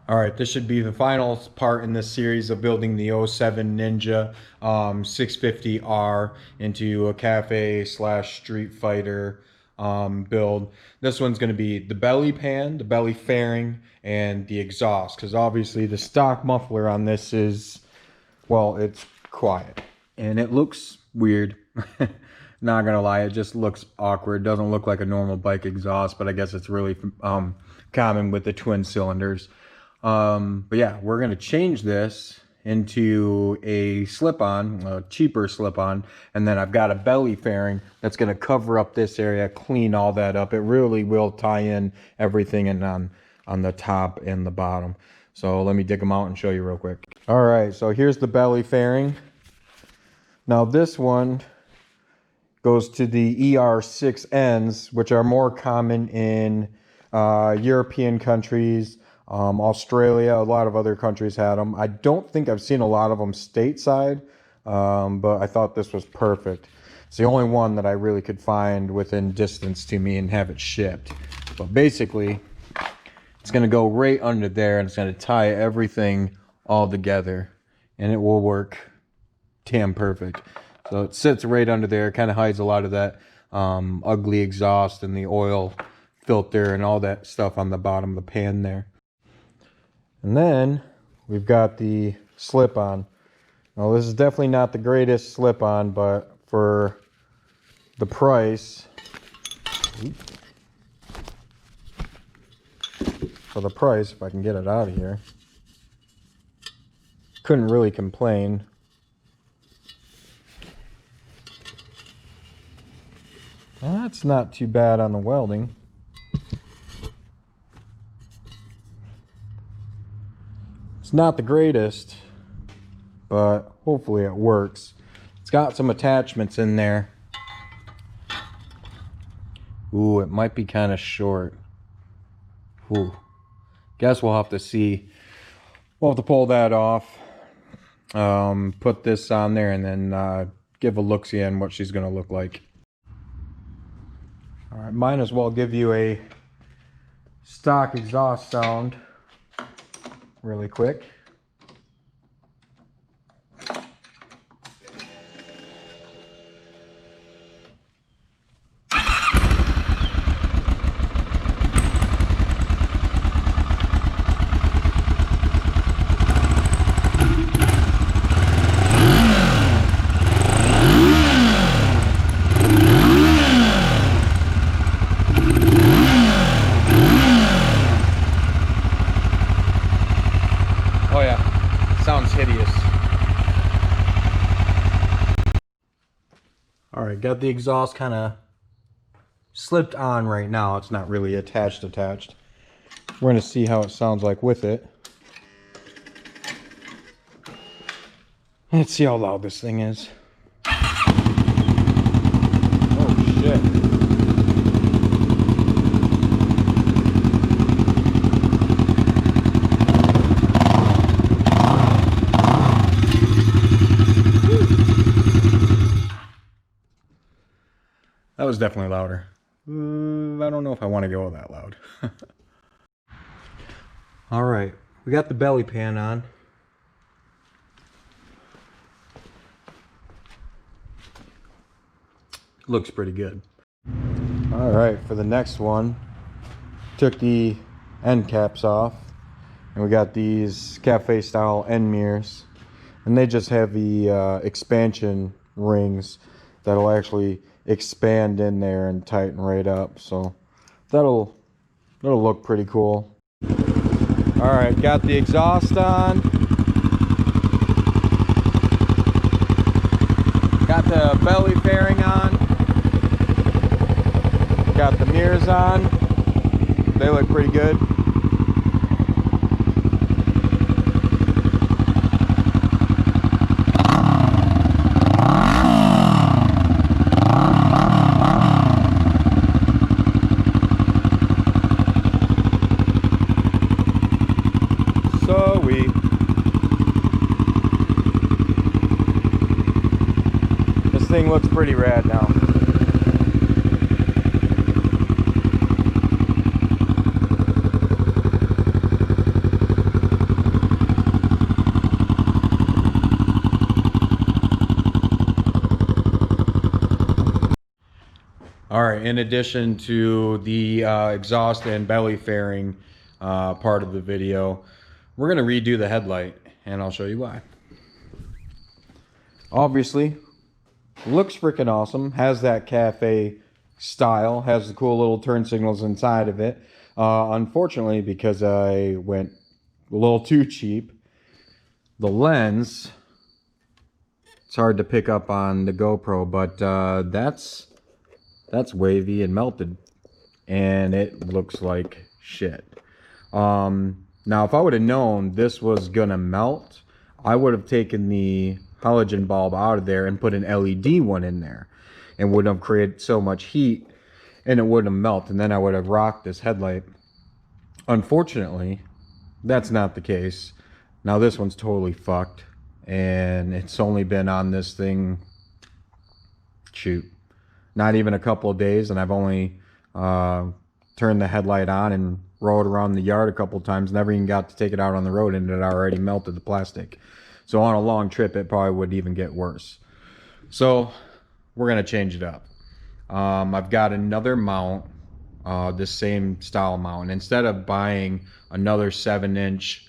All right, this should be the final part in this series of building the '07 Ninja 650R into a cafe slash street fighter build. This one's going to be the belly pan, the belly fairing, and the exhaust. Because obviously the stock muffler on this is, well, it's quiet. And it looks weird. Not gonna lie, it just looks awkward. Doesn't look like a normal bike exhaust, but I guess it's really common with the twin cylinders. But yeah, we're gonna change this into a slip-on, a cheaper slip-on, and then I've got a belly fairing that's gonna cover up this area, clean all that up. It really will tie in everything and on the top and the bottom. So let me dig them out and show you real quick. All right, so here's the belly fairing. Now this one goes to the ER6Ns, which are more common in European countries, Australia, a lot of other countries had them. I don't think I've seen a lot of them stateside, but I thought this was perfect. It's the only one that I really could find within distance to me and have it shipped. But basically, it's going to go right under there, and it's going to tie everything all together, and it will work damn perfect. So it sits right under there, kind of hides a lot of that ugly exhaust and the oil filter and all that stuff on the bottom of the pan there. And then we've got the slip-on. Now this is definitely not the greatest slip-on, but for the price, if I can get it out of here, couldn't really complain. That's not too bad on the welding. It's not the greatest, but hopefully it works. It's got some attachments in there. Ooh, it might be kind of short. Ooh. Guess we'll have to see. We'll have to pull that off. Put this on there and then give a look-see on what she's going to look like. All right, might as well give you a stock exhaust sound really quick. Oh yeah, sounds hideous. All right, got the exhaust kind of slipped on right now. It's not really attached. We're gonna see how it sounds like with it. Let's see how loud this thing is. Oh shit. That was definitely louder. I don't know if I want to go that loud. All right, we got the belly pan on. Looks pretty good. All right, for the next one, took the end caps off, and we got these cafe style end mirrors, and they just have the expansion rings that'll actually expand in there and tighten right up, so that'll look pretty cool. All right, got the exhaust on, got the belly fairing on, got the mirrors on. They look pretty good. This thing looks pretty rad now. right, in addition to the exhaust and belly fairing part of the video, we're going to redo the headlight, and I'll show you why. Obviously, looks freaking awesome, has that cafe style, has the cool little turn signals inside of it. Unfortunately, because I went a little too cheap, the lens, it's hard to pick up on the GoPro, but that's wavy and melted, and it looks like shit. Now, if I would have known this was gonna melt, I would have taken the halogen bulb out of there and put an LED one in there, and wouldn't have created so much heat, and it wouldn't have melted, and then I would have rocked this headlight. Unfortunately, that's not the case. Now this one's totally fucked, and it's only been on this thing, shoot, not even a couple of days, and I've only turned the headlight on and rode around the yard a couple of times, never even got to take it out on the road, and it already melted the plastic. So on a long trip, it probably would even get worse. So we're gonna change it up. I've got another mount, this same style mount. And instead of buying another 7-inch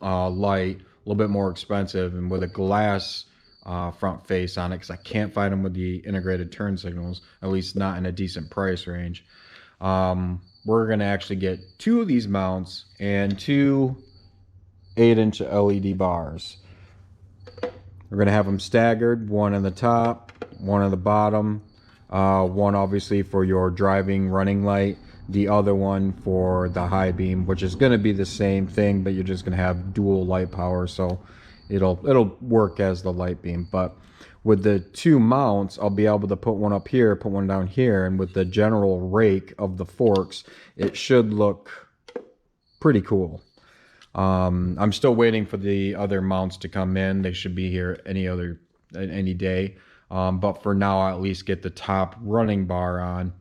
light, a little bit more expensive, and with a glass front face on it, because I can't find them with the integrated turn signals, at least not in a decent price range. We're gonna actually get 2 of these mounts and 2 8-inch LED bars. We're gonna have them staggered, one on the top, one on the bottom, one obviously for your driving running light, the other one for the high beam, which is gonna be the same thing, but you're just gonna have dual light power, so it'll work as the light beam. But with the 2 mounts, I'll be able to put one up here, put one down here, and with the general rake of the forks, it should look pretty cool. I'm still waiting for the other mounts to come in. They should be here any day. But for now, I'll at least get the top running bar on.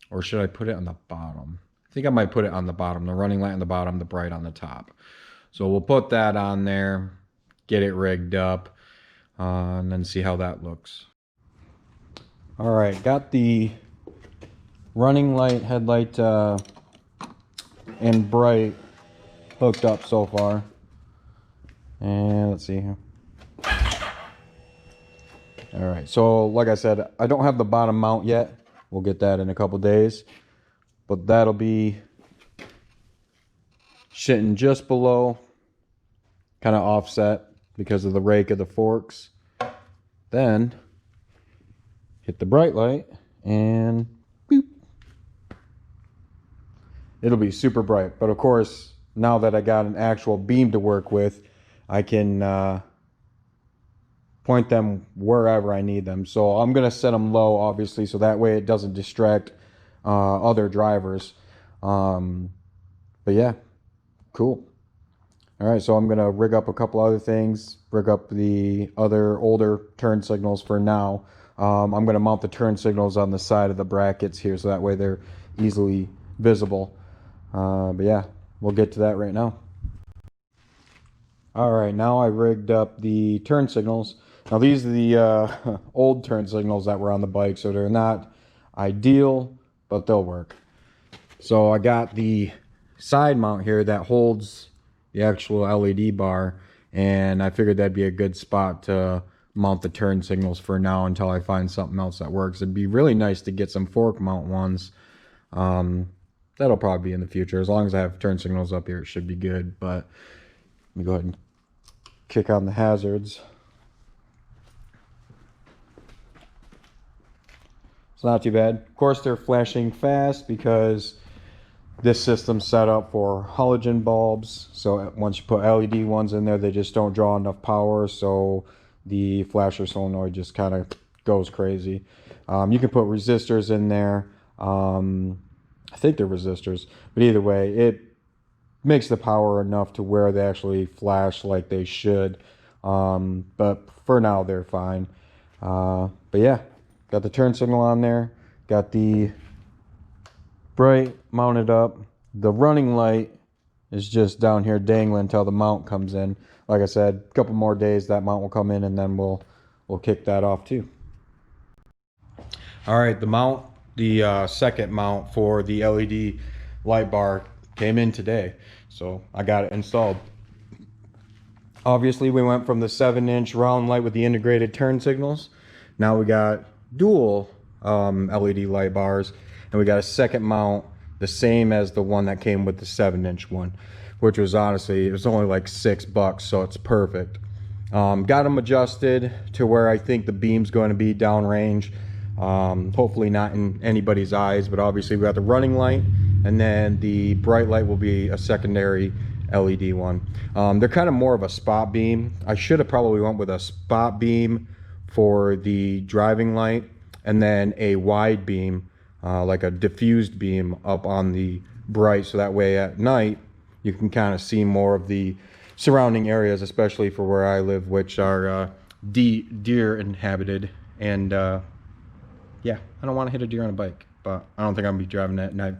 Or should I put it on the bottom? I think I might put it on the bottom. The running light on the bottom, the bright on the top. So we'll put that on there, get it rigged up, and then see how that looks. All right, got the running light, headlight, and bright hooked up so far. And let's see here. All right, so like I said, I don't have the bottom mount yet. We'll get that in a couple days, but that'll be sitting just below, kind of offset because of the rake of the forks. Then hit the bright light and boop. It'll be super bright. But of course, now that I got an actual beam to work with, I can point them wherever I need them. So I'm gonna set them low, obviously, so that way it doesn't distract other drivers. But yeah, cool. All right, so I'm gonna rig up a couple other things, rig up the other older turn signals for now. I'm gonna mount the turn signals on the side of the brackets here, so that way they're easily visible. But yeah, we'll get to that right now. All right, now I rigged up the turn signals. Now these are the old turn signals that were on the bike, so they're not ideal, but they'll work. So I got the side mount here that holds the actual LED bar, and I figured that'd be a good spot to mount the turn signals for now until I find something else that works. It'd be really nice to get some fork mount ones. That'll probably be in the future. As long as I have turn signals up here, it should be good. But let me go ahead and kick on the hazards. It's not too bad. Of course, they're flashing fast because this system's set up for halogen bulbs. So once you put LED ones in there, they just don't draw enough power. So the flasher solenoid just kind of goes crazy. You can put resistors in there. I think they're resistors, but either way, it makes the power enough to where they actually flash like they should. But for now, they're fine. But yeah, got the turn signal on there, got the bright mounted up. The running light is just down here dangling until the mount comes in. Like I said, a couple more days that mount will come in, and then we'll kick that off too. All right, the second mount for the LED light bar came in today, so I got it installed. Obviously, we went from the 7-inch round light with the integrated turn signals. Now we got dual LED light bars, and we got a second mount, the same as the one that came with the 7-inch one, which was honestly, it was only like $6, so it's perfect. Got them adjusted to where I think the beam's going to be downrange. Hopefully not in anybody's eyes, but obviously we got the running light, and then the bright light will be a secondary LED one. They're kind of more of a spot beam. I should have probably went with a spot beam for the driving light, and then a wide beam, like a diffused beam up on the bright, so that way at night you can kind of see more of the surrounding areas, especially for where I live, which are deer inhabited. And yeah, I don't want to hit a deer on a bike, but I don't think I'm gonna be driving that at night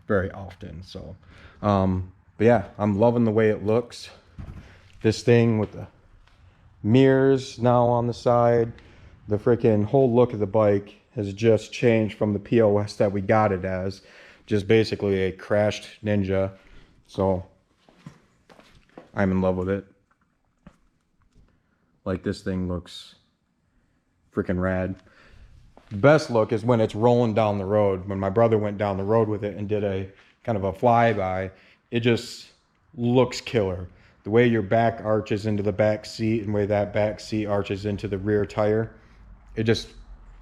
very often. So but yeah, I'm loving the way it looks. This thing with the mirrors now on the side, the freaking whole look of the bike has just changed from the POS that we got it as, just basically a crashed Ninja. So I'm in love with it. Like, this thing looks freaking rad. The best look is when it's rolling down the road. When my brother went down the road with it and did a kind of a flyby, it just looks killer. The way your back arches into the back seat and the way that back seat arches into the rear tire, it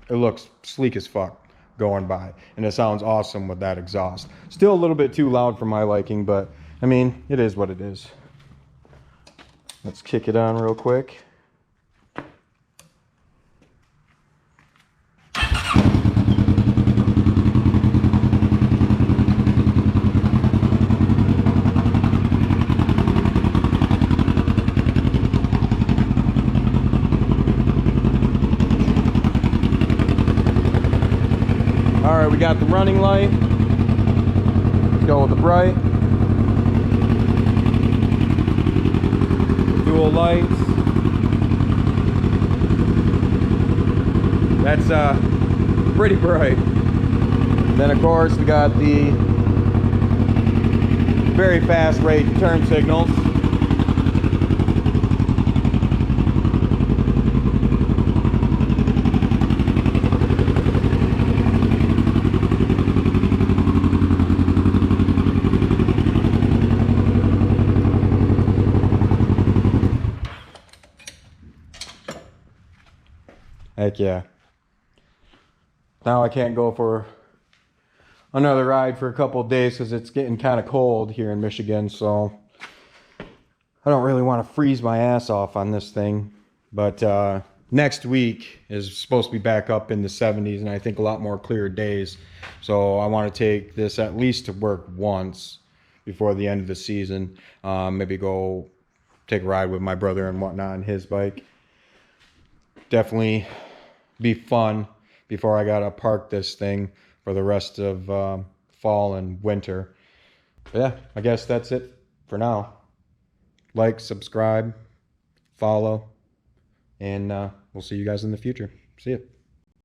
looks sleek as fuck going by. And it sounds awesome with that exhaust. Still a little bit too loud for my liking, but I mean, it is what it is. Let's kick it on real quick. All right, we got the running light. Let's go with the bright. Dual lights. That's pretty bright. Then of course we got the very fast rate turn signals. Heck yeah. Now I can't go for another ride for a couple of days because it's getting kind of cold here in Michigan, so I don't really want to freeze my ass off on this thing. But next week is supposed to be back up in the 70s, and I think a lot more clear days. So I want to take this at least to work once before the end of the season. Maybe go take a ride with my brother and whatnot on his bike. Definitely be fun before I gotta park this thing for the rest of fall and winter. But yeah, I guess that's it for now. Like, subscribe, follow, and we'll see you guys in the future. See ya.